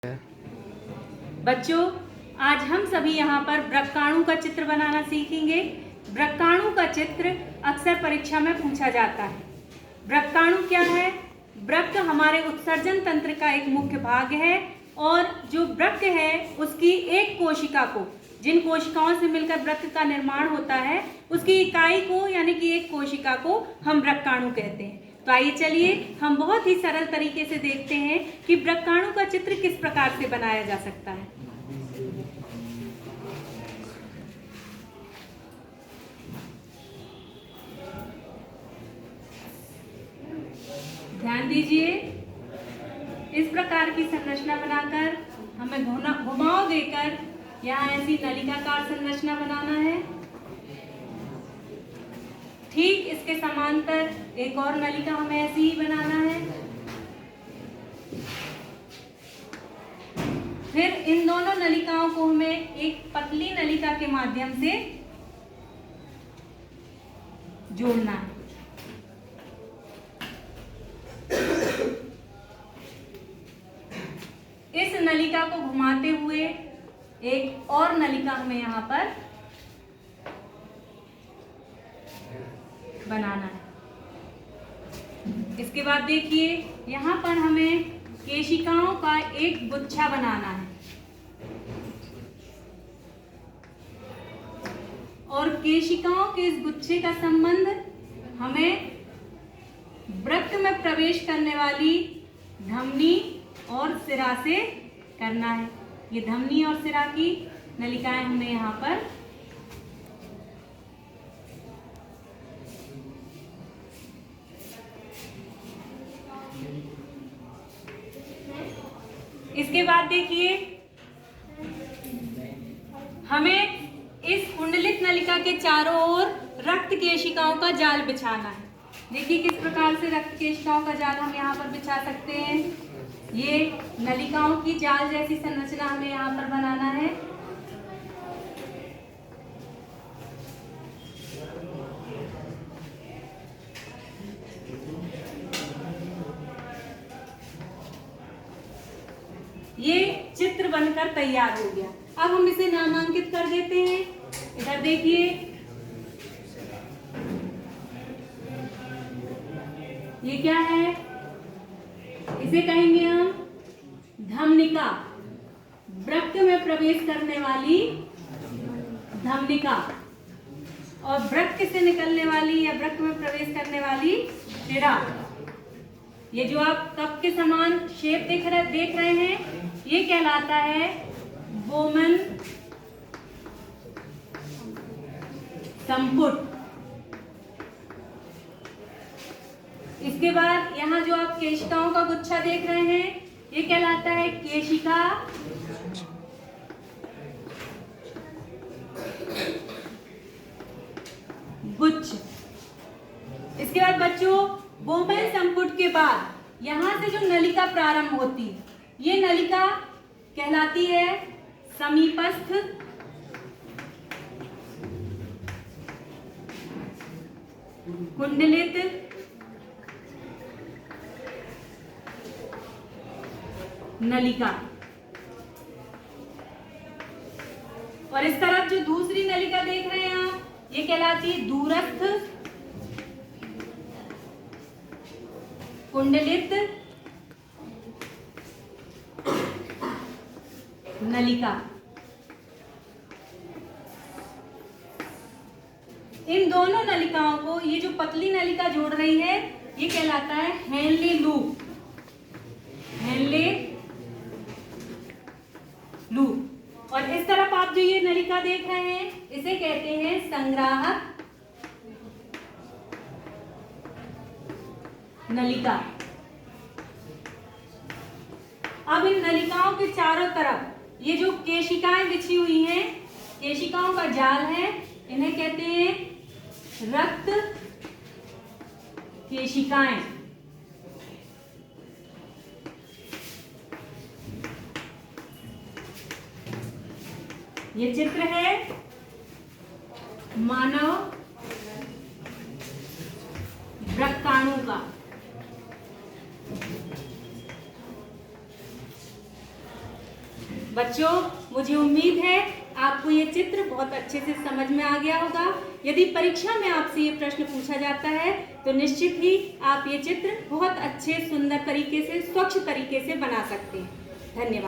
बच्चों, आज हम सभी यहाँ पर वृक्काणु का चित्र बनाना सीखेंगे। वृक्काणु का चित्र अक्सर परीक्षा में पूछा जाता है। वृक्काणु क्या है? वृक्क हमारे उत्सर्जन तंत्र का एक मुख्य भाग है और जो वृक्क है उसकी एक कोशिका को, जिन कोशिकाओं से मिलकर वृक्क का निर्माण होता है, उसकी इकाई को यानी कि एक कोशिका को हम वृक्काणु कहते हैं। तो आइए चलिए हम बहुत ही सरल तरीके से देखते हैं कि वृक्काणु का चित्र किस प्रकार से बनाया जा सकता है। ध्यान दीजिए, इस प्रकार की संरचना बनाकर हमें घुमाव देकर यहाँ ऐसी नलिकाकार संरचना बनाना है। ठीक इसके समांतर एक और नलिका हमें ऐसी ही बनाना है। फिर इन दोनों नलिकाओं को हमें एक पतली नलिका के माध्यम से जोड़ना है। इस नलिका को घुमाते हुए एक और नलिका हमें यहाँ पर बनाना है। इसके बाद देखिए, यहाँ पर हमें केशिकाओं का एक गुच्छा बनाना है और केशिकाओं के इस गुच्छे का संबंध हमें वृक्क में प्रवेश करने वाली धमनी और सिरा से करना है। ये धमनी और सिरा की नलिकाएं हमें यहाँ पर इसके बाद देखिए, हमें इस कुंडलित नलिका के चारों ओर रक्त केशिकाओं का जाल बिछाना है। देखिए किस प्रकार से रक्त केशिकाओं का जाल हम यहाँ पर बिछा सकते हैं। ये नलिकाओं की जाल जैसी संरचना हमें यहाँ पर बनाना है। ये चित्र बनकर तैयार हो गया। अब हम इसे नामांकित कर देते हैं। इधर देखिए, ये क्या है? इसे कहेंगे हम धमनिका, वृक्क में प्रवेश करने वाली धमनिका, और वृक्क से निकलने वाली या वृक्क में प्रवेश करने वाली सिरा। ये जो आप कप के समान शेप देख रहे हैं, ये कहलाता है बोमन संपुट। इसके बाद यहाँ जो आप केशिकाओं का गुच्छा देख रहे हैं, ये कहलाता है केशिका गुच्छ। इसके बाद बच्चों, बोमन संपुट के बाद यहाँ से जो नलिका प्रारंभ होती है, ये नलिका कहलाती है समीपस्थ कुंडलित नलिका। और इस तरफ जो दूसरी नलिका देख रहे हैं आप, ये कहलाती है दूरस्थ कुंडलित नलिका। इन दोनों नलिकाओं को ये जो पतली नलिका जोड़ रही है, ये कहलाता है हेनले लूप। Henle loop. और इस तरफ आप जो ये नलिका देख रहे हैं, इसे कहते हैं संग्राहक नलिका। अब इन नलिकाओं के चारों तरफ ये जो केशिकाएं बिछी हुई हैं, केशिकाओं का जाल है, इन्हें कहते हैं रक्त केशिकाएं। ये चित्र है मानव वृक्काणु का। बच्चों, मुझे उम्मीद है आपको ये चित्र बहुत अच्छे से समझ में आ गया होगा। यदि परीक्षा में आपसे ये प्रश्न पूछा जाता है तो निश्चित ही आप ये चित्र बहुत अच्छे सुंदर तरीके से, स्वच्छ तरीके से बना सकते हैं। धन्यवाद।